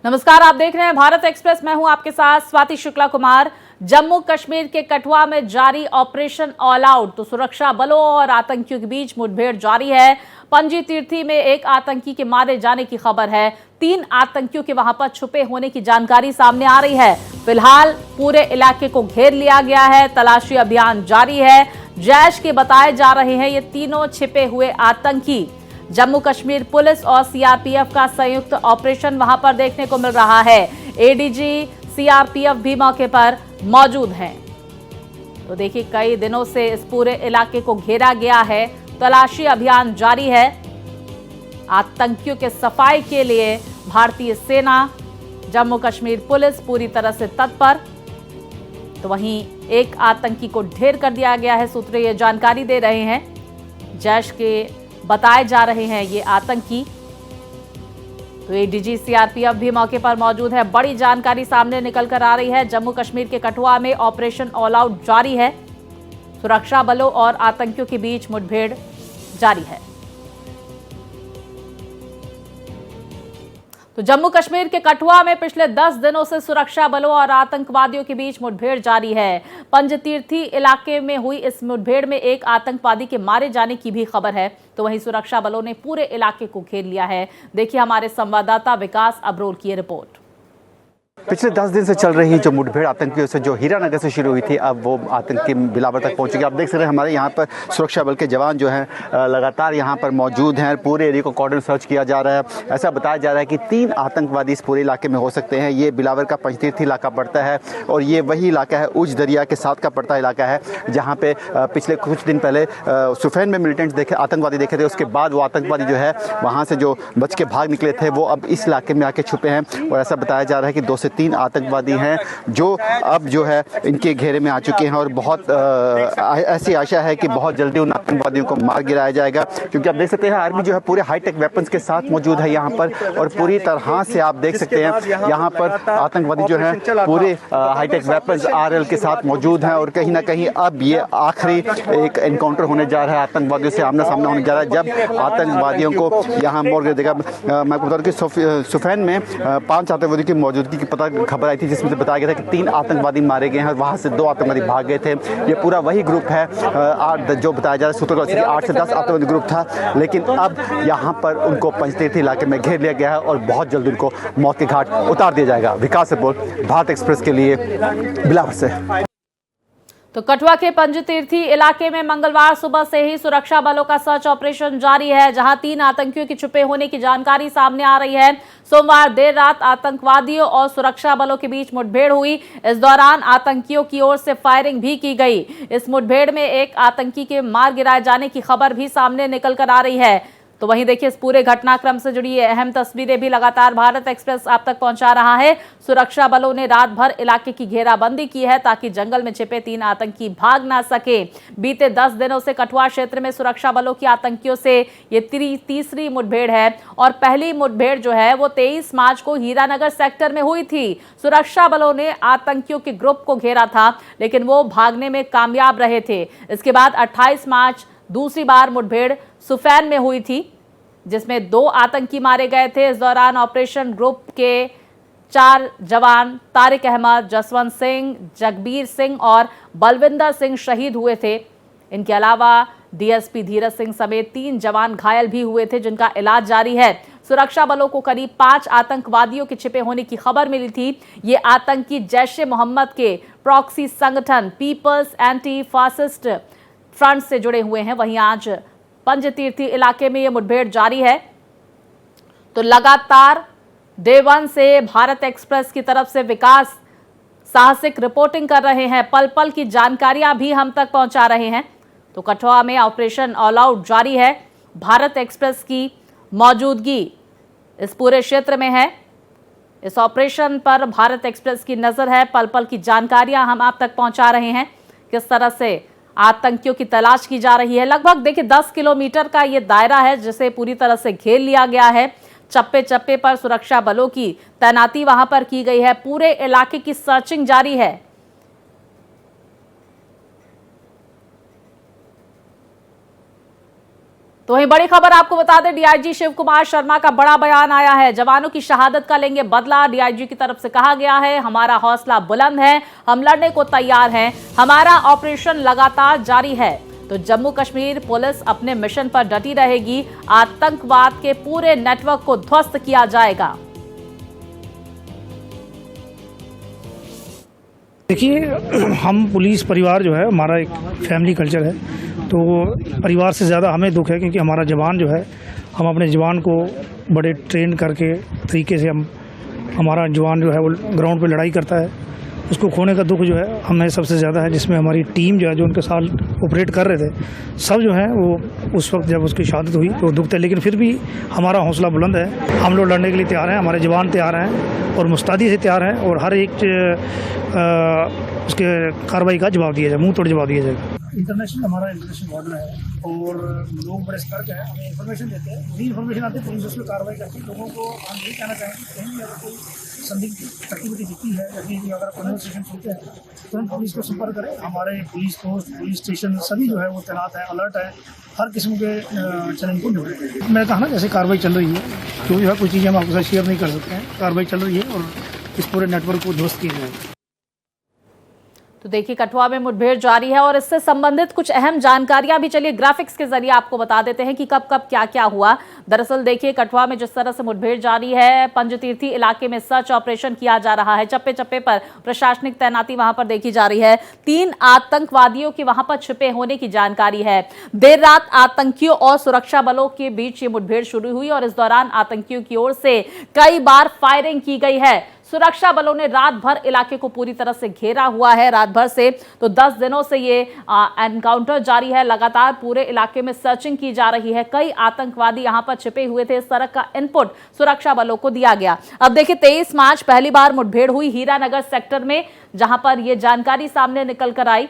नमस्कार, आप देख रहे हैं भारत एक्सप्रेस। मैं हूं आपके साथ स्वाति शुक्ला कुमार। जम्मू कश्मीर के कठुआ में जारी ऑपरेशन ऑल आउट, तो सुरक्षा बलों और आतंकियों के बीच मुठभेड़ जारी है। पंजी तीर्थी में एक आतंकी के मारे जाने की खबर है। 3 आतंकियों के वहां पर छुपे होने की जानकारी सामने आ रही है। फिलहाल पूरे इलाके को घेर लिया गया है, तलाशी अभियान जारी है। जैश के बताए जा रहे हैं ये तीनों छिपे हुए आतंकी। जम्मू कश्मीर पुलिस और सीआरपीएफ का संयुक्त ऑपरेशन वहां पर देखने को मिल रहा है। एडीजी सीआरपीएफ भी मौके पर मौजूद हैं। तो देखिए, कई दिनों से इस पूरे इलाके को घेरा गया है, तलाशी अभियान जारी है। आतंकियों के सफाई के लिए भारतीय सेना, जम्मू कश्मीर पुलिस पूरी तरह से तत्पर। तो वहीं एक आतंकी को ढेर कर दिया गया है, सूत्र ये जानकारी दे रहे हैं। जैश के बताए जा रहे हैं ये आतंकी। तो एडीजी सीआरपीएफ भी मौके पर मौजूद है। बड़ी जानकारी सामने निकल कर आ रही है। जम्मू कश्मीर के कठुआ में ऑपरेशन ऑल आउट जारी है। सुरक्षा बलों और आतंकियों के बीच मुठभेड़ जारी है। तो जम्मू कश्मीर के कठुआ में पिछले 10 दिनों से सुरक्षा बलों और आतंकवादियों के बीच मुठभेड़ जारी है। पंजतीर्थी इलाके में हुई इस मुठभेड़ में एक आतंकवादी के मारे जाने की भी खबर है। तो वहीं सुरक्षा बलों ने पूरे इलाके को घेर लिया है। देखिए हमारे संवाददाता विकास अब्रोल की रिपोर्ट। पिछले 10 दिन से चल रही जो मुठभेड़ आतंकियों से जो हीरानगर से शुरू हुई थी, अब वो आतंकी बिलावर तक पहुंच चुकी है। आप देख सकते हैं हमारे यहाँ पर सुरक्षा बल के जवान जो हैं लगातार यहाँ पर मौजूद हैं। पूरे एरिया को कॉर्डन सर्च किया जा रहा है। ऐसा बताया जा रहा है कि 3 आतंकवादी इस पूरे इलाके में हो सकते हैं। ये बिलावर का पंजतीर्थी इलाका पड़ता है और ये वही इलाका है, उज दरिया के साथ का पड़ता इलाका है, जहाँ पे पिछले कुछ दिन पहले सुफैन में मिलिटेंट्स देखे, आतंकवादी देखे थे। उसके बाद वो आतंकवादी जो है वहाँ से जो बच के भाग निकले थे, वो अब इस इलाके में आके छुपे हैं। और ऐसा बताया जा रहा है कि 2 से 3 आतंकवादी हैं जो अब जो है इनके घेरे में आ चुके हैं। और बहुत ऐसी आशा है कि बहुत जल्दी उन आतंकवादियों को मार गिराया जाएगा, क्योंकि आप देख सकते हैं आर्मी जो है पूरे हाईटेक वेपन्स के साथ मौजूद है यहाँ पर। और पूरी तरह से आप देख सकते हैं यहाँ पर आतंकवादी जो है पूरे हाईटेक वेपन्स आरएल के साथ मौजूद हैं। और कहीं ना कहीं अब ये आखिरी एक एनकाउंटर होने जा रहा है, आतंकवादियों से आमना सामना होने जा रहा है, जब आतंकवादियों को यहाँ मोड़ देगा। मैं बता दूं कि सुफैन में 5 आतंकवादियों की मौजूदगी की खबर आई थी, जिसमें से बताया गया था कि 3 आतंकवादी मारे गए हैं और वहां से 2 आतंकवादी भाग गए थे। ये पूरा वही ग्रुप है, 8 जो बताया जा रहा है सूत्रों का 8 से 10 आतंकवादी ग्रुप था। लेकिन अब यहाँ पर उनको पंजतीर्थी इलाके में घेर लिया गया है और बहुत जल्दी उनको मौत के घाट उतार दिया जाएगा। विकास रिपोर्ट भारत एक्सप्रेस के लिए बिलावर से। तो कठुआ के पंजतीर्थी इलाके में मंगलवार सुबह से ही सुरक्षा बलों का सर्च ऑपरेशन जारी है, जहां 3 आतंकियों के छुपे होने की जानकारी सामने आ रही है। सोमवार देर रात आतंकवादियों और सुरक्षा बलों के बीच मुठभेड़ हुई। इस दौरान आतंकियों की ओर से फायरिंग भी की गई। इस मुठभेड़ में एक आतंकी के मार गिराए जाने की खबर भी सामने निकल कर आ रही है। तो वहीं देखिए, इस पूरे घटनाक्रम से जुड़ी ये अहम तस्वीरें भी लगातार भारत एक्सप्रेस आप तक पहुंचा रहा है। सुरक्षा बलों ने रात भर इलाके की घेराबंदी की है ताकि जंगल में छिपे 3 आतंकी भाग ना सके। बीते 10 दिनों से कठुआ क्षेत्र में सुरक्षा बलों की आतंकियों से ये तीसरी मुठभेड़ है। और पहली मुठभेड़ जो है वो 23 मार्च को हीरानगर सेक्टर में हुई थी। सुरक्षा बलों ने आतंकियों के ग्रुप को घेरा था, लेकिन वो भागने में कामयाब रहे थे। इसके बाद 28 मार्च दूसरी बार मुठभेड़ सुफैन में हुई थी, जिसमें 2 आतंकी मारे गए थे। इस दौरान ऑपरेशन ग्रुप के 4 जवान तारिक अहमद, जसवंत सिंह, जगबीर सिंह और बलविंदर सिंह शहीद हुए थे। इनके अलावा डीएसपी धीरज सिंह समेत 3 जवान घायल भी हुए थे, जिनका इलाज जारी है। सुरक्षा बलों को करीब 5 आतंकवादियों के छिपे होने की खबर मिली थी। ये आतंकी जैश ए मोहम्मद के प्रॉक्सी संगठन पीपल्स एंटी फासिस्ट फ्रंट से जुड़े हुए हैं। वहीं आज पंजतीर्थी इलाके में यह मुठभेड़ जारी है। तो लगातार डे 1 से भारत एक्सप्रेस की तरफ से विकास साहसिक रिपोर्टिंग कर रहे हैं। पल पल की जानकारियां भी हम तक पहुंचा रहे हैं। तो कठुआ में ऑपरेशन ऑल आउट जारी है। भारत एक्सप्रेस की मौजूदगी इस पूरे क्षेत्र में है। इस ऑपरेशन पर भारत एक्सप्रेस की नजर है। पल पल की जानकारियां हम आप तक पहुंचा रहे हैं। किस तरह से आतंकियों की तलाश की जा रही है। लगभग देखिए 10 किलोमीटर का ये दायरा है, जिसे पूरी तरह से घेर लिया गया है। चप्पे चप्पे पर सुरक्षा बलों की तैनाती वहां पर की गई है। पूरे इलाके की सर्चिंग जारी है। तो वहीं बड़ी खबर आपको बता दें, डीआईजी शिव कुमार शर्मा का बड़ा बयान आया है। जवानों की शहादत का लेंगे बदला। डीआईजी की तरफ से कहा गया है, हमारा हौसला बुलंद है, हम लड़ने को तैयार हैं, हमारा ऑपरेशन लगातार जारी है। तो जम्मू कश्मीर पुलिस अपने मिशन पर डटी रहेगी। आतंकवाद के पूरे नेटवर्क को ध्वस्त किया जाएगा। देखिए, हम पुलिस परिवार जो है, हमारा एक फैमिली कल्चर है, तो परिवार से ज़्यादा हमें दुख है, क्योंकि हमारा जवान जो है, हम अपने जवान को बड़े ट्रेन करके तरीके से हमारा जवान जो है वो ग्राउंड पे लड़ाई करता है, उसको खोने का दुख जो है हमें सबसे ज़्यादा है। जिसमें हमारी टीम जो है, जो उनके साथ ऑपरेट कर रहे थे, सब जो है वो उस वक्त जब उसकी शहादत हुई तो दुख था, लेकिन फिर भी हमारा हौसला बुलंद है। हम लोग लड़ने के लिए तैयार हैं, हमारे जवान तैयार हैं और मुस्तैदी से तैयार हैं, और हर एक उसके कार्रवाई का जवाब दिया जाए, मुंह तोड़ जवाब दिया जाएगा। इंटरनेशनल हमारा इंटरनेशनल बॉर्डर है और लोग बड़े सतर्क हैं, हमें इन्फॉर्मेशन देते हैं, वही इन्फॉर्मेशन आती है, पुलिस उस पर कार्रवाई करती है। लोगों को हम यही कहना चाहेंगे कि कहीं भी अगर कोई संदिग्ध एक्टिविटी दिखती है या कहीं भी अगर पुलिस स्टेशन सुनते हैं, तुरंत पुलिस को संपर्क करें। हमारे पुलिस पोस्ट, पुलिस स्टेशन सभी जो है वो तैनात है, अलर्ट है, हर किस्म के चैलेंज को निपटने। मैं कहा ना, जैसे कार्रवाई चल रही है, क्योंकि जो है कुछ चीज़ें हम आपके साथ शेयर नहीं कर सकते हैं, कार्रवाई चल रही है और इस पूरे नेटवर्क को ध्वस्त किया जाएगा। तो देखिए, कठुआ में मुठभेड़ जारी है और इससे संबंधित कुछ अहम जानकारियां भी चलिए ग्राफिक्स के जरिए आपको बता देते हैं कि कब कब क्या क्या हुआ। दरअसल देखिए, कठुआ में जिस तरह से मुठभेड़ जारी है, पंजतीर्थी इलाके में सर्च ऑपरेशन किया जा रहा है, चप्पे चप्पे पर प्रशासनिक तैनाती वहां पर देखी जा रही है। 3 आतंकवादियों के वहां पर छिपे होने की जानकारी है। देर रात आतंकियों और सुरक्षा बलों के बीच ये मुठभेड़ शुरू हुई और इस दौरान आतंकियों की ओर से कई बार फायरिंग की गई है। सुरक्षा बलों ने रात भर इलाके को पूरी तरह से घेरा हुआ है, रात भर से। तो 10 दिनों से ये एनकाउंटर जारी है, लगातार पूरे इलाके में सर्चिंग की जा रही है। कई आतंकवादी यहां पर छिपे हुए थे, इस तरह का इनपुट सुरक्षा बलों को दिया गया। अब देखिए, 23 मार्च पहली बार मुठभेड़ हुई हीरानगर सेक्टर में, जहां पर यह जानकारी सामने निकल कर आई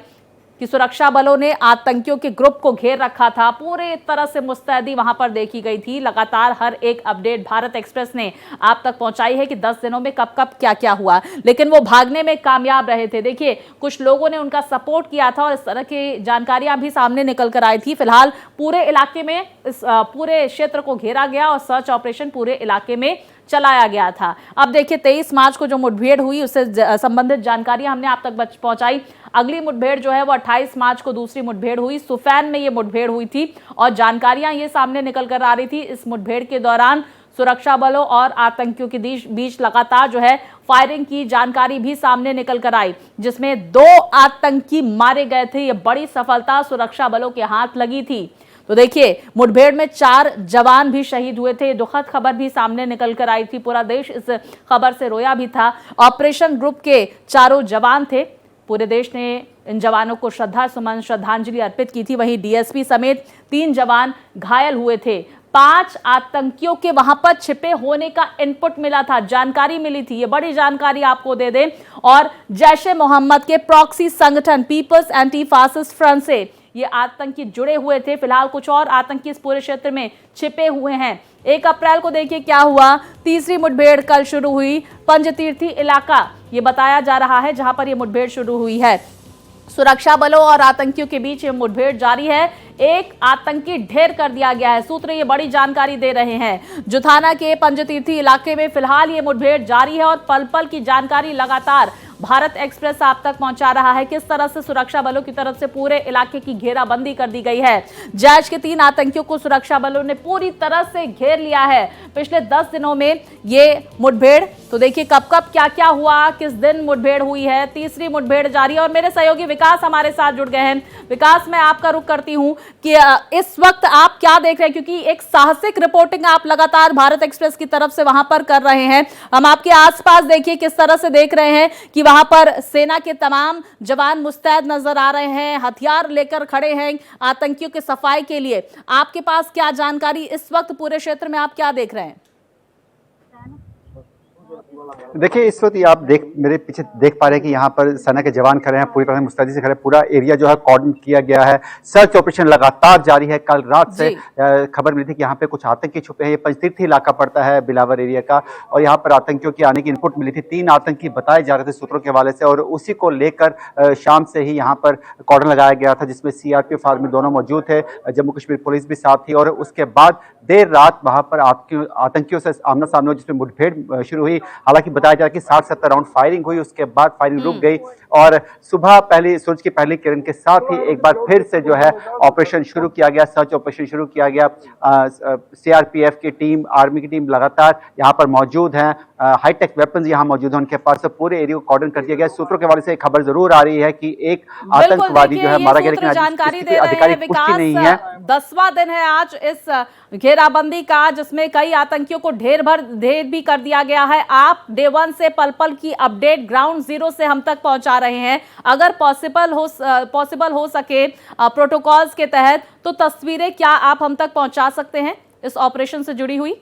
कि सुरक्षा बलों ने आतंकियों के ग्रुप को घेर रखा था। पूरे तरह से मुस्तैदी वहां पर देखी गई थी। लगातार हर एक अपडेट भारत एक्सप्रेस ने आप तक पहुंचाई है कि 10 दिनों में कब कब क्या क्या हुआ, लेकिन वो भागने में कामयाब रहे थे। देखिए, कुछ लोगों ने उनका सपोर्ट किया था और इस तरह की जानकारियां भी सामने निकल कर आई थी। फिलहाल पूरे इलाके में, इस पूरे क्षेत्र को घेरा गया और सर्च ऑपरेशन पूरे इलाके में चलाया गया था। अब देखिए, 23 मार्च को जो मुठभेड़ हुई उससे संबंधित जानकारी हमने आप तक पहुंचाई। अगली मुठभेड़ जो है वो 28 मार्च को दूसरी मुठभेड़ हुई, सुफैन में ये मुठभेड़ हुई थी और जानकारियां ये सामने निकल कर आ रही थी। इस मुठभेड़ के दौरान सुरक्षा बलों और आतंकियों के बीच लगातार जो है फायरिंग की जानकारी भी सामने निकल कर आई, जिसमें 2 आतंकी मारे गए थे। ये बड़ी सफलता सुरक्षा बलों के हाथ लगी थी। तो देखिए, मुठभेड़ में 4 जवान भी शहीद हुए थे। दुखद खबर भी सामने निकल कर आई थी। पूरा देश इस खबर से रोया भी था। ऑपरेशन ग्रुप के 4 जवान थे। पूरे देश ने इन जवानों को श्रद्धांजलि अर्पित की थी। वहीं डीएसपी समेत 3 जवान घायल हुए थे। 5 आतंकियों के वहां पर छिपे होने का इनपुट मिला था, जानकारी मिली थी। ये बड़ी जानकारी आपको दे दें। और जैश-ए मोहम्मद के प्रॉक्सी संगठन पीपल्स एंटी फासिस्ट फ्रंट से ये आतंकी जुड़े हुए थे। फिलहाल कुछ और आतंकी इस पूरे क्षेत्र में छिपे हुए हैं। 1 अप्रैल को देखिए क्या हुआ। तीसरी मुठभेड़ कल शुरू हुई। पंजतीर्थी इलाका ये बताया जा रहा है जहां पर ये मुठभेड़ शुरू हुई है। सुरक्षा बलों और आतंकियों के बीच ये मुठभेड़ जारी है। एक आतंकी ढेर कर दिया गया है। सूत्र ये बड़ी जानकारी दे रहे हैं। जुथाना के पंजतीर्थी इलाके में फिलहाल ये मुठभेड़ जारी है और पल पल की जानकारी लगातार भारत एक्सप्रेस आप तक पहुंचा रहा है। किस तरह से सुरक्षा बलों की तरफ से पूरे इलाके की घेराबंदी कर दी गई है। जैश के 3 आतंकियों को सुरक्षा बलों ने पूरी तरह से घेर लिया है। पिछले 10 दिनों में ये मुठभेड़, तो देखिए कब कब क्या क्या हुआ, किस दिन मुठभेड़ हुई है। तीसरी मुठभेड़ जारी है और मेरे सहयोगी विकास हमारे साथ जुड़ गए हैं। विकास, मैं आपका रुख करती हूं कि इस वक्त आप क्या देख रहे हैं, क्योंकि एक साहसिक रिपोर्टिंग आप लगातार भारत एक्सप्रेस की तरफ से वहां पर कर रहे हैं। हम आपके आसपास देखिए किस तरह से देख रहे हैं कि वहां पर सेना के तमाम जवान मुस्तैद नजर आ रहे हैं, हथियार लेकर खड़े हैं आतंकियों के सफाई के लिए। आपके पास क्या जानकारी इस वक्त पूरे क्षेत्र में आप क्या देख रहे हैं? देखिए इस वक्त ये आप मेरे पीछे देख पा रहे हैं कि यहाँ पर सेना के जवान खड़े हैं, पूरी तरह मुस्तैदी से खड़े हैं। पूरा एरिया जो है कॉर्डन किया गया है। सर्च ऑपरेशन लगातार जारी है। कल रात से खबर मिली थी कि यहाँ पे कुछ आतंकी छुपे हैं। ये पंजतीर्थी इलाका पड़ता है बिलावर एरिया का, और यहाँ पर आतंकियों की आने की इनपुट मिली थी। 3 आतंकी बताए जा रहे थे सूत्रों के हवाले से, और उसी को लेकर शाम से ही यहाँ पर कॉर्डन लगाया गया था, जिसमें सीआरपीएफ आर्मी दोनों मौजूद थे, जम्मू कश्मीर पुलिस भी साथ थी। और उसके बाद देर रात वहां पर आतंकियों से आमना सामना, जिसमें मुठभेड़ शुरू हुई। हालांकि बताया जा रहा है कि 60-70 राउंड फायरिंग हुई, उसके बाद फायरिंग रुक गई, और सुबह सूरज की पहली किरण के साथ ही एक बार फिर से जो है ऑपरेशन शुरू किया गया, सर्च ऑपरेशन शुरू किया गया। सीआरपीएफ की टीम, आर्मी की टीम लगातार यहाँ पर मौजूद हैं। हाईटेक वेपन्स यहाँ मौजूद हैं उनके पास, तो पूरे एरिया को कॉर्डन कर दिया गया। सूत्रों के हवाले से एक खबर जरूर आ रही है कि एक आतंकवादी जो है मारा गया, लेकिन जानकारी दे रहे हैं पुष्टि नहीं है। 10वां दिन है आज इस घेराबंदी का, जिसमें कई आतंकियों को ढेर भी कर दिया गया है। आप डे 1 से पल पल की अपडेट ग्राउंड जीरो से हम तक पहुंचा रहे हैं। अगर पॉसिबल हो सके प्रोटोकॉल्स के तहत, तो तस्वीरें क्या आप हम तक पहुंचा सकते हैं इस ऑपरेशन से जुड़ी हुई?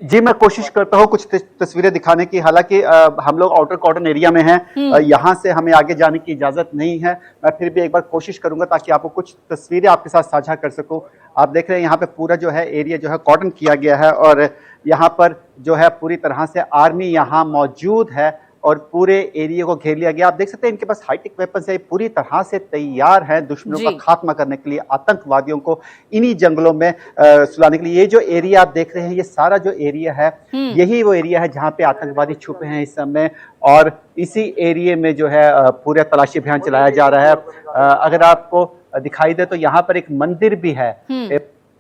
जी, मैं कोशिश करता हूँ कुछ तस्वीरें दिखाने की। हालांकि हम लोग आउटर कॉर्डन एरिया में हैं, यहाँ से हमें आगे जाने की इजाजत नहीं है। मैं फिर भी एक बार कोशिश करूंगा ताकि आपको कुछ तस्वीरें आपके साथ साझा कर सकूं। आप देख रहे हैं यहाँ पे पूरा जो है एरिया जो है कॉर्डन किया गया है, और यहाँ पर जो है पूरी तरह से आर्मी यहाँ मौजूद है और पूरे एरिया को घेर लिया गया। आप देख सकते हैं इनके पास हाईटेक वेपन्स है, पूरी तरह से तैयार है दुश्मनों का खात्मा करने के लिए, आतंकवादियों को इन्हीं जंगलों में सुलाने के लिए। ये जो एरिया आप देख रहे हैं, ये सारा जो एरिया है, यही वो एरिया है जहां पे आतंकवादी छुपे हैं इस समय, और इसी एरिया में जो है पूरा तलाशी अभियान चलाया जा रहा है। अगर आपको दिखाई दे तो यहाँ पर एक मंदिर भी है,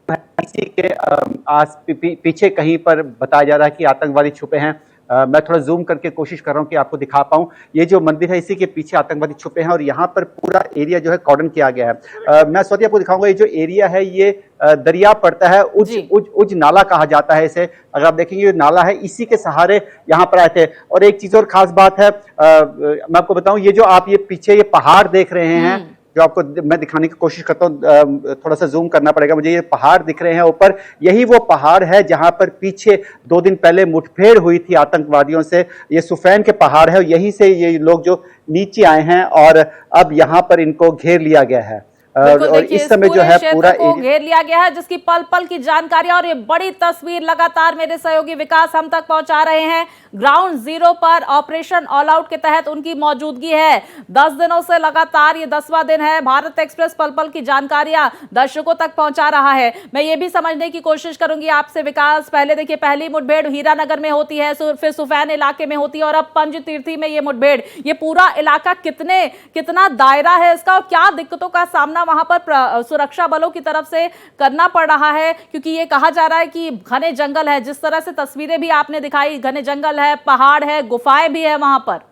इसी के पीछे कहीं पर बताया जा रहा है कि आतंकवादी छुपे हैं। मैं थोड़ा जूम करके कोशिश कर रहा हूं कि आपको दिखा पाऊं। ये जो मंदिर है, इसी के पीछे आतंकवादी छुपे हैं, और यहाँ पर पूरा एरिया जो है कॉर्डन किया गया है। मैं स्वाति आपको दिखाऊंगा, ये जो एरिया है ये दरिया पड़ता है, उज नाला कहा जाता है इसे। अगर आप देखेंगे ये नाला है, इसी के सहारे यहाँ पर आए थे। और एक चीज और खास बात है, मैं आपको बताऊं, ये जो आप ये पीछे ये पहाड़ देख रहे हैं, जो आपको मैं दिखाने की कोशिश करता हूँ, थोड़ा सा जूम करना पड़ेगा मुझे। ये पहाड़ दिख रहे हैं ऊपर, यही वो पहाड़ है जहां पर पीछे 2 दिन पहले मुठभेड़ हुई थी आतंकवादियों से। ये सुफैन के पहाड़ है, यहीं से ये लोग जो नीचे आए हैं, और अब यहाँ पर इनको घेर लिया गया है। और इस समय जो है पूरा घेर लिया गया है, जिसकी पल पल की जानकारी और ये बड़ी तस्वीर लगातार मेरे सहयोगी विकास हम तक पहुंचा रहे हैं। ग्राउंड जीरो पर ऑपरेशन ऑल आउट के तहत उनकी मौजूदगी है। 10 दिनों से लगातार ये 10वां दिन है। भारत एक्सप्रेस पल पल की जानकारियां दर्शकों तक पहुंचा रहा है। मैं ये भी समझने की कोशिश करूंगी आपसे विकास, पहले देखिए पहली मुठभेड़ हीरानगर में होती है, फिर सुफैन इलाके में होती है, और अब पंजतीर्थी में ये मुठभेड़। ये पूरा इलाका कितना दायरा है इसका, और क्या दिक्कतों का सामना वहां पर सुरक्षा बलों की तरफ से करना पड़ रहा है? क्योंकि ये कहा जा रहा है कि घने जंगल है, जिस तरह से तस्वीरें भी आपने दिखाई, घने जंगल है, पहाड़ है, गुफाएं भी है वहां पर।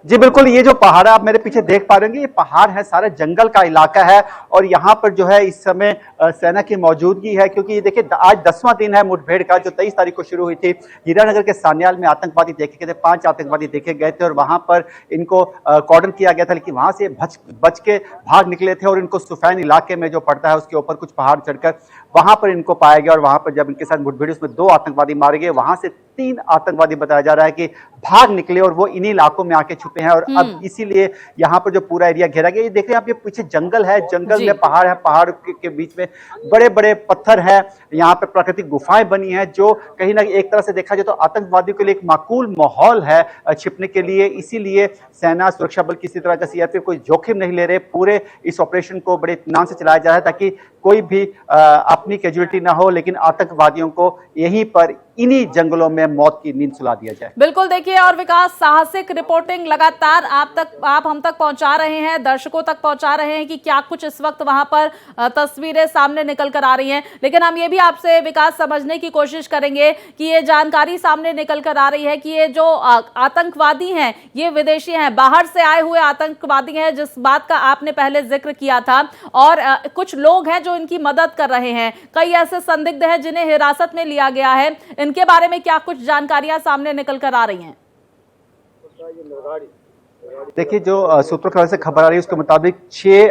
जी बिल्कुल, ये जो पहाड़ आप मेरे पीछे देख पा रहे हैं, ये पहाड़ है, सारा जंगल का इलाका है, और यहाँ पर जो है इस समय सेना की मौजूदगी है। क्योंकि ये देखिए आज 10वां दिन है मुठभेड़ का, जो 23 तारीख को शुरू हुई थी। हीरानगर के सान्याल में आतंकवादी देखे गए थे, 5 आतंकवादी देखे गए थे, और वहां पर इनको कॉर्डन किया गया था, लेकिन वहां से बच के भाग निकले थे, और इनको सुफैन इलाके में जो पड़ता है उसके ऊपर कुछ पहाड़ चढ़कर वहां पर इनको पाया गया। और वहां पर जब इनके साथ मुठभेड़, उसमें 2 आतंकवादी मारे गए। वहां से 3 आतंकवादी बताया जा रहा है कि भाग निकले, और वो इन्हीं इलाकों में आके छुपे हैं, और अब इसीलिए यहाँ पर जो पूरा एरिया घेरा गया। ये देख रहे हैं आप, ये पीछे जंगल है, जंगल में पहाड़ है, पहाड़ के बीच में बड़े बड़े पत्थर है। यहाँ पर प्राकृतिक गुफाएं बनी है, जो कहीं ना एक तरह से देखा जाए तो आतंकवादियों के लिए एक माकूल माहौल है छिपने के लिए। इसीलिए सेना, सुरक्षा बल किसी तरह का सीआरपीएफ कोई जोखिम नहीं ले रहे। पूरे इस ऑपरेशन को बड़े इत्मीनान से चलाया जा रहा है, ताकि कोई भी अपनी कैजुअलिटी ना हो, लेकिन आतंकवादियों को यहीं पर इन्हीं जंगलों में मौत की नींद सुला दिया जाए। बिल्कुल, देखिए और विकास, साहसिक रिपोर्टिंग लगातार आप हम तक पहुंचा रहे हैं, दर्शकों तक पहुंचा रहे हैं कि क्या कुछ इस वक्त वहां पर तस्वीरें सामने निकल कर आ रही हैं। लेकिन हम ये भी आपसे विकास समझने की कोशिश करेंगे कि ये जानकारी सामने निकल कर आ रही है कि ये जो आतंकवादी हैं, ये विदेशी हैं, बाहर से आए हुए आतंकवादी हैं, जिस बात का आपने पहले जिक्र किया था, और कुछ लोग हैं जो इनकी मदद कर रहे हैं। कई ऐसे संदिग्ध हैं जिन्हें हिरासत में लिया गया है। इनके बारे में क्या कुछ जानकारियां सामने निकल कर आ रही हैं? देखिए, जो सूत्रों की वजह से खबर आ रही है उसके मुताबिक 6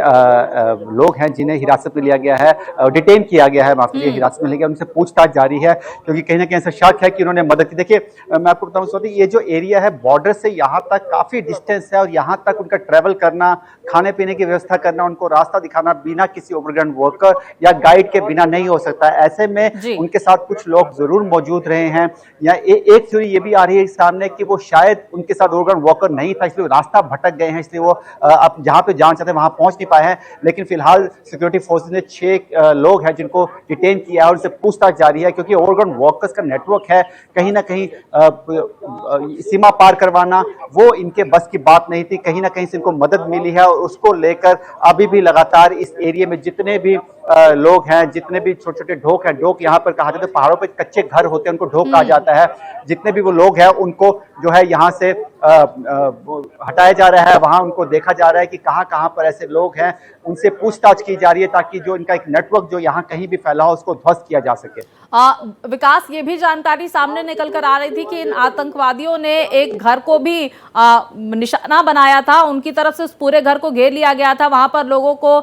लोग हैं जिन्हें हिरासत में लिया गया है, डिटेन किया गया है, माफ कीजिए, हिरासत में लिया गया, उनसे पूछताछ जारी है क्योंकि कहीं ना कहीं ऐसा शक है कि उन्होंने मदद की। देखिए, मैं आपको बताऊं स्वाति, ये जो एरिया है बॉर्डर से यहाँ तक काफी डिस्टेंस है और यहाँ तक उनका ट्रेवल करना, खाने पीने की व्यवस्था करना, उनको रास्ता दिखाना बिना किसी ओवरग्राउंड वर्कर या गाइड के बिना नहीं हो सकता। ऐसे में उनके साथ कुछ लोग जरूर मौजूद रहे हैं। या एक थ्योरी ये भी आ रही है सामने कि वो शायद उनके साथ ओवरग्राउंड वर्कर नहीं था, इसलिए रास्ता भटक गए हैं, इसलिए वो अब जहां पे जाना चाहते हैं वहां पहुंच नहीं पाए हैं। लेकिन फिलहाल सिक्योरिटी फोर्सेस ने 6 लोग हैं जिनको डिटेन किया है और उनसे पूछताछ जारी है क्योंकि ओवरग्राउंड वर्कर्स का नेटवर्क है, कहीं ना कहीं सीमा पार करवाना वो इनके बस की बात नहीं थी। कहीं ना कहीं से इनको मदद मिली है और उसको लेकर अभी भी लगातार इस एरिया में जितने भी लोग हैं, जितने भी छोटे छोटे ढोक हैं, ढोक यहाँ पर कहा जाता है, पहाड़ों पे कच्चे घर होते हैं उनको ढोक कहा जाता है, जितने भी वो लोग हैं उनको जो है यहाँ से हटाया जा रहा है, वहां उनको देखा जा रहा है कि कहां कहां पर ऐसे लोग हैं, उनसे पूछताछ की जा रही है ताकि जो इनका एक नेटवर्क जो यहाँ कहीं भी फैला हो उसको ध्वस्त किया जा सके। विकास, ये भी जानकारी सामने निकल कर आ रही थी कि इन आतंकवादियों ने एक घर को भी निशाना बनाया था, उनकी तरफ से उस पूरे घर को घेर लिया गया था, वहां पर लोगों को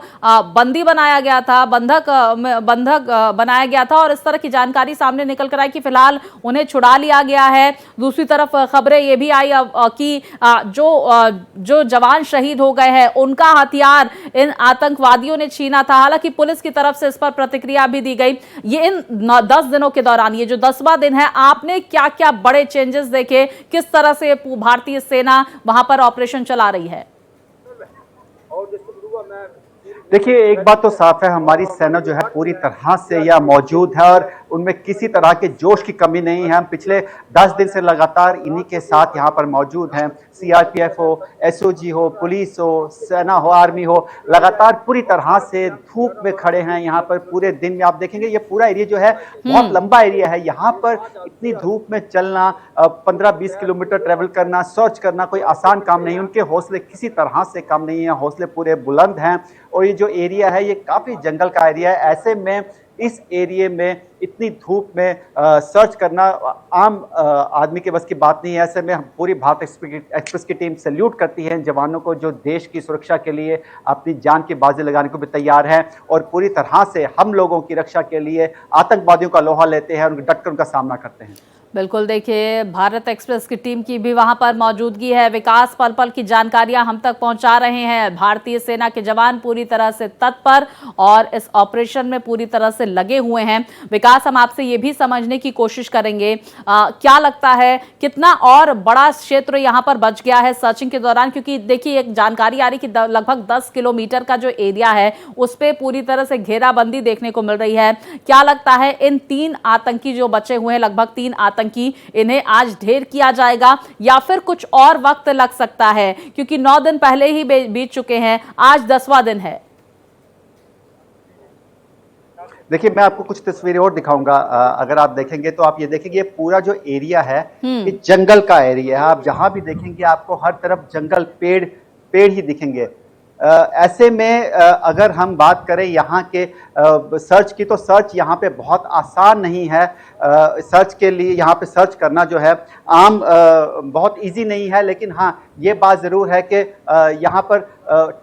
बंदी बनाया गया था, बंधक बनाया गया था और इस तरह की जानकारी सामने निकल कर आई कि फिलहाल उन्हें छुड़ा लिया गया है। दूसरी तरफ खबरें ये भी आई कि जो जवान शहीद हो गए हैं उनका हथियार इन आतंकवादियों ने छीना था। हालांकि पुलिस की तरफ से इस पर प्रतिक्रिया भी दी गई। ये इन 10 दिनों के दौरान, ये जो 10वां दिन है, आपने क्या क्या बड़े चेंजेस देखे, किस तरह से भारतीय सेना वहां पर ऑपरेशन चला रही है? देखिए, एक बात तो साफ है, हमारी सेना जो है पूरी तरह से यह मौजूद है और उनमें किसी तरह के जोश की कमी नहीं है। हम पिछले 10 दिन से लगातार इन्हीं के साथ यहाँ पर मौजूद हैं। सीआरपीएफ हो, एसओजी हो, पुलिस हो, सेना हो, आर्मी हो, लगातार पूरी तरह से धूप में खड़े हैं यहाँ पर। पूरे दिन में आप देखेंगे ये पूरा एरिया जो है बहुत लंबा एरिया है। यहाँ पर इतनी धूप में चलना, 15-20 किलोमीटर ट्रेवल करना, सर्च करना कोई आसान काम नहीं। उनके हौसले किसी तरह से कम नहीं है, हौसले पूरे बुलंद हैं। और ये जो एरिया है ये काफी जंगल का एरिया है। ऐसे में इस एरिया में इतनी धूप में सर्च करना आम आदमी के बस की बात नहीं है। ऐसे में हम पूरी भारत एक्सप्रेस की टीम सैल्यूट करती है इन जवानों को जो देश की सुरक्षा के लिए अपनी जान की बाजी लगाने को भी तैयार हैं और पूरी तरह से हम लोगों की रक्षा के लिए आतंकवादियों का लोहा लेते हैं और डटकर उनका सामना करते हैं। बिल्कुल, देखिए, भारत एक्सप्रेस की टीम की भी वहां पर मौजूदगी है। विकास पल पल की जानकारियां हम तक पहुंचा रहे हैं। भारतीय सेना के जवान पूरी तरह से तत्पर और इस ऑपरेशन में पूरी तरह से लगे हुए हैं। विकास, हम आपसे ये भी समझने की कोशिश करेंगे, क्या लगता है कितना और बड़ा क्षेत्र यहां पर बच गया है सर्चिंग के दौरान? क्योंकि देखिए, एक जानकारी आ रही कि लगभग 10 किलोमीटर का जो एरिया है उस पर पूरी तरह से घेराबंदी देखने को मिल रही है। क्या लगता है इन 3 आतंकी जो बचे हुए हैं, लगभग 3 आतंकी, इन्हें आज ढेर किया जाएगा या फिर कुछ और वक्त लग सकता है? क्योंकि 9 दिन पहले ही बीत चुके हैं, आज 10वां दिन है। देखिए, मैं आपको कुछ तस्वीरें और दिखाऊंगा। अगर आप देखेंगे तो आप ये देखेंगे पूरा जो एरिया है ये जंगल का एरिया है। आप जहां भी देखेंगे आपको हर तरफ जंगल, पेड़ ही दिखेंगे। ऐसे में अगर हम बात करें यहाँ के सर्च की, तो सर्च यहाँ पे बहुत आसान नहीं है। सर्च के लिए यहाँ पे सर्च करना जो है आम बहुत इजी नहीं है। लेकिन हाँ, ये बात ज़रूर है कि यहाँ पर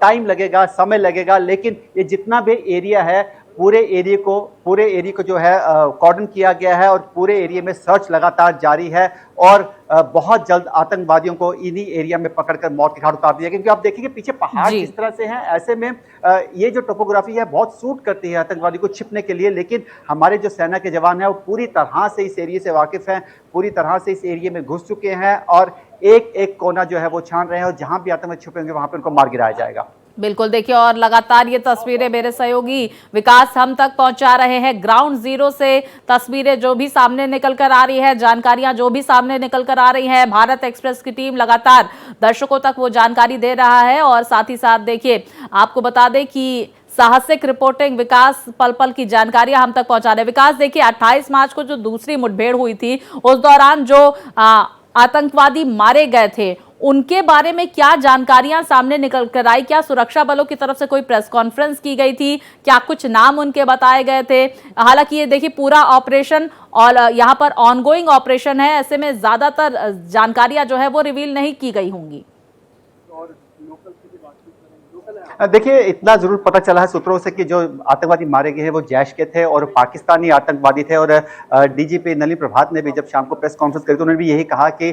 टाइम लगेगा, समय लगेगा। लेकिन ये जितना भी एरिया है पूरे एरिया को जो है कॉर्डन किया गया है और पूरे एरिया में सर्च लगातार जारी है और बहुत जल्द आतंकवादियों को इन्हीं एरिया में पकड़कर मौत के घाट उतार दिया। क्योंकि आप देखेंगे पीछे पहाड़ किस तरह से हैं। ऐसे में ये जो टोपोग्राफी है बहुत सूट करती है आतंकवादी को छिपने के लिए। लेकिन हमारे जो सेना के जवान हैं वो पूरी तरह से इस एरिया से वाकिफ हैं, पूरी तरह से इस एरिया में घुस चुके हैं और एक एक कोना जो है वो छान रहे हैं और जहां भी आतंकवादी छुपे होंगे वहां पर उनको मार गिराया जाएगा। बिल्कुल, देखिए, और लगातार ये तस्वीरें मेरे सहयोगी विकास हम तक पहुंचा रहे हैं। ग्राउंड जीरो से तस्वीरें जो भी सामने निकल कर आ रही है, जानकारियां जो भी सामने निकल कर आ रही है, भारत एक्सप्रेस की टीम लगातार दर्शकों तक वो जानकारी दे रहा है। और साथ ही साथ देखिए, आपको बता दें कि साहसिक रिपोर्टिंग, विकास पल पल की जानकारियां हम तक पहुंचा रहे हैं। विकास, देखिए, 28 मार्च को जो दूसरी मुठभेड़ हुई थी उस दौरान जो आतंकवादी मारे गए थे उनके बारे में क्या जानकारियां सामने निकल कर आई? क्या सुरक्षा बलों की तरफ से कोई प्रेस कॉन्फ्रेंस की गई थी? क्या कुछ नाम उनके बताए गए थे? हालांकि ये देखिए पूरा ऑपरेशन और यहाँ पर ऑनगोइंग ऑपरेशन है, ऐसे में ज्यादातर जानकारियां जो है वो रिवील नहीं की गई होंगी। देखिए, इतना जरूर पता चला है सूत्रों से कि जो आतंकवादी मारे गए हैं वो जैश के थे और पाकिस्तानी आतंकवादी थे। और डीजीपी नलिनी प्रभात ने भी जब शाम को प्रेस कॉन्फ्रेंस करी तो उन्होंने भी यही कहा कि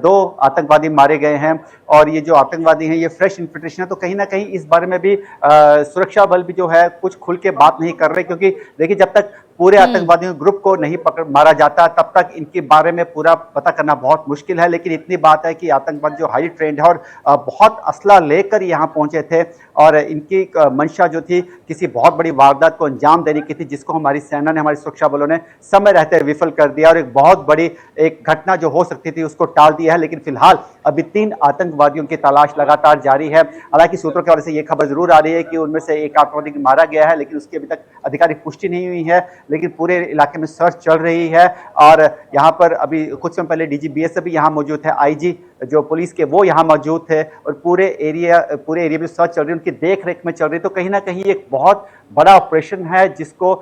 2 आतंकवादी मारे गए हैं और ये जो आतंकवादी हैं ये फ्रेश इन्फिल्ट्रेशन है। तो कहीं ना कहीं इस बारे में भी सुरक्षा बल भी जो है कुछ खुल के बात नहीं कर रहे, क्योंकि देखिए जब तक पूरे आतंकवादियों ग्रुप को नहीं मारा जाता तब तक इनके बारे में पूरा पता करना बहुत मुश्किल है। लेकिन इतनी बात है कि आतंकवादी जो हाई ट्रेंड है और बहुत असला लेकर यहाँ पहुंचे थे और इनकी मंशा जो थी किसी बहुत बड़ी वारदात को अंजाम देने की थी, जिसको हमारी सेना ने, हमारी सुरक्षा बलों ने समय रहते विफल कर दिया और एक बहुत बड़ी एक घटना जो हो सकती थी उसको टाल दिया है। लेकिन फिलहाल अभी 3 आतंकवादियों की तलाश लगातार जारी है। हालांकि सूत्रों की वजह से यह खबर जरूर आ रही है कि उनमें से एक आतंकवादी मारा गया है, लेकिन उसकी अभी तक आधिकारिक पुष्टि नहीं हुई है। लेकिन पूरे इलाके में सर्च चल रही है और यहाँ पर अभी कुछ समय पहले डीजीबीएस भी यहाँ मौजूद है, आईजी जो पुलिस के वो यहाँ मौजूद थे और पूरे एरिया में सर्च चल रही है, उनकी देख रेख में चल रही है। तो कहीं ना कहीं एक बहुत बड़ा ऑपरेशन है जिसको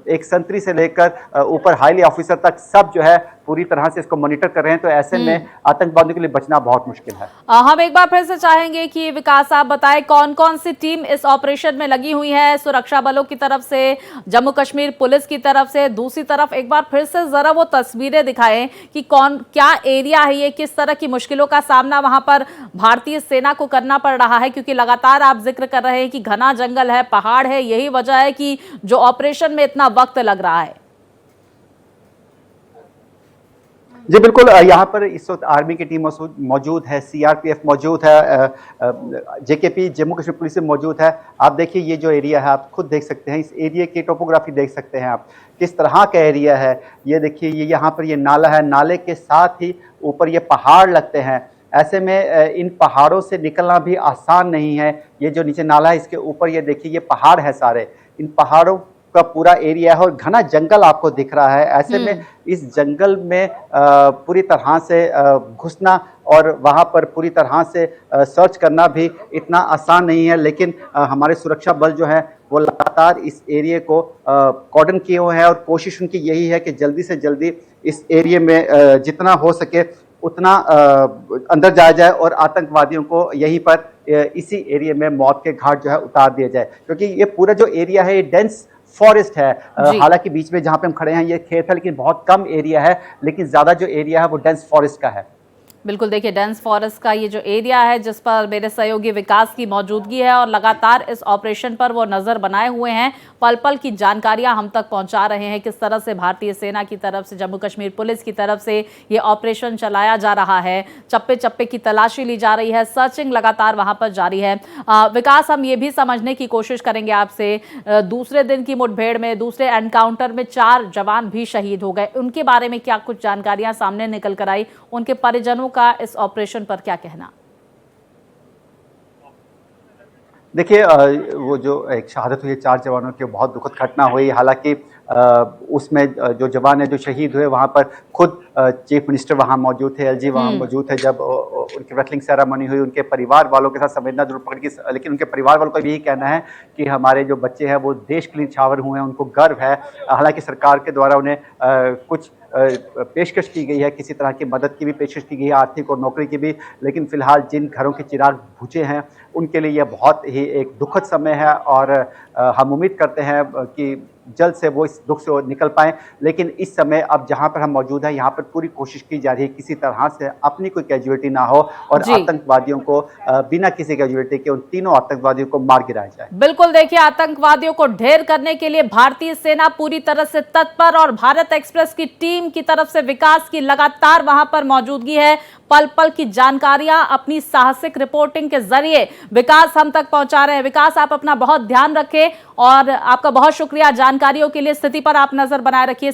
एक संतरी से लेकर ऊपर हाईली ऑफिसर तक सब जो है पूरी तरह से इसको मॉनिटर कर रहे हैं। तो ऐसे में आतंकवादियों के लिए बचना बहुत मुश्किल है। हम एक बार फिर से चाहेंगे कि विकास आप बताएं कौन कौन सी टीम इस ऑपरेशन में लगी हुई है, सुरक्षा बलों की तरफ से, जम्मू कश्मीर पुलिस की तरफ से, दूसरी तरफ एक बार फिर से जरा वो तस्वीरें दिखाएं कि कौन क्या एरिया है ये, किस तरह की मुश्किलों का सामना वहां पर भारतीय सेना को करना पड़ रहा है, क्योंकि लगातार आप जिक्र कर रहे हैं कि घना जंगल है, पहाड़ है, यही वजह है कि जो ऑपरेशन में इतना वक्त लग रहा है। जी बिल्कुल, यहाँ पर इस वक्त आर्मी की टीम मौजूद है, सीआरपीएफ मौजूद है, जेकेपी जम्मू कश्मीर पुलिस से मौजूद है। आप देखिए ये जो एरिया है आप खुद देख सकते हैं, इस एरिया की टोपोग्राफी देख सकते हैं आप किस तरह का एरिया है। ये देखिए ये यहाँ पर ये नाला है, नाले के साथ ही ऊपर ये पहाड़ लगते हैं। ऐसे में इन पहाड़ों से निकलना भी आसान नहीं है। ये जो नीचे नाला है इसके ऊपर ये देखिए ये पहाड़ है सारे, इन पहाड़ों का पूरा एरिया है और घना जंगल आपको दिख रहा है। ऐसे में इस जंगल में पूरी तरह से घुसना और वहां पर पूरी तरह से सर्च करना भी इतना आसान नहीं है। लेकिन हमारे सुरक्षा बल जो है वो लगातार इस एरिया को कॉर्डन किए हुए हैं और कोशिश उनकी यही है कि जल्दी से जल्दी इस एरिया में जितना हो सके उतना अंदर जाया जाए और आतंकवादियों को यहीं पर इसी एरिया में मौत के घाट जो है उतार दिया जाए, क्योंकि ये पूरा जो एरिया है ये डेंस फॉरेस्ट है। हालांकि बीच में जहां पे हम खड़े हैं ये खेत है, लेकिन बहुत कम एरिया है, लेकिन ज्यादा जो एरिया है वो डेंस फॉरेस्ट का है। बिल्कुल, देखिए डेंस फॉरेस्ट का ये जो एरिया है जिस पर मेरे सहयोगी विकास की मौजूदगी है और लगातार इस ऑपरेशन पर वो नजर बनाए हुए हैं, पल पल की जानकारियां हम तक पहुंचा रहे हैं किस तरह से भारतीय सेना की तरफ से, जम्मू कश्मीर पुलिस की तरफ से ये ऑपरेशन चलाया जा रहा है, चप्पे चप्पे की तलाशी ली जा रही है, सर्चिंग लगातार वहां पर जारी है। विकास, हम ये भी समझने की कोशिश करेंगे आपसे, दूसरे दिन की मुठभेड़ में, दूसरे एनकाउंटर में 4 जवान भी शहीद हो गए, उनके बारे में क्या कुछ जानकारियां सामने निकल कर आई, उनके परिजनों का इस ऑपरेशन पर क्या कहना? देखिए वो जो एक शहादत हुई 4 जवानों की बहुत दुखद घटना हुई। हालांकि उसमें जो जवान है जो शहीद हुए वहां पर खुद चीफ मिनिस्टर वहां मौजूद थे, एलजी वहां मौजूद थे जब उनकी रेटलिंग सेरेमनी हुई। उनके परिवार वालों के साथ संवेदना जरूर पकड़ की, लेकिन उनके परिवार वालों का भी यही कहना है कि हमारे जो बच्चे हैं वो देश के लिए न्यौछावर हुए हैं, उनको गर्व है। हालांकि सरकार के द्वारा उन्हें कुछ पेशकश की गई है, किसी तरह की मदद की भी पेशकश की गई है, आर्थिक और नौकरी की भी, लेकिन फिलहाल जिन घरों के चिराग बुझे हैं उनके लिए यह बहुत ही एक दुखद समय है और हम उम्मीद करते हैं कि जल्द से वो इस दुख से निकल पाएं। लेकिन इस समय अब जहां पर हम मौजूद हैं यहाँ पर पूरी कोशिश की जा रही है किसी तरह से अपनी कोई कैजुअलिटी ना हो और आतंकवादियों को बिना किसी कैजुअलिटी के उन तीनों आतंकवादियों को मार गिराया जाए। बिल्कुल, देखिए आतंकवादियों को ढेर करने के लिए भारतीय सेना पूरी तरह से तत्पर और भारत एक्सप्रेस की टीम की तरफ से विकास की लगातार वहां पर मौजूदगी है। पल पल की जानकारियां अपनी साहसिक रिपोर्टिंग के जरिए विकास हम तक पहुंचा रहे हैं। विकास, आप अपना बहुत ध्यान रखें और आपका बहुत शुक्रिया जानकारियों के लिए। स्थिति पर आप नजर बनाए रखिए।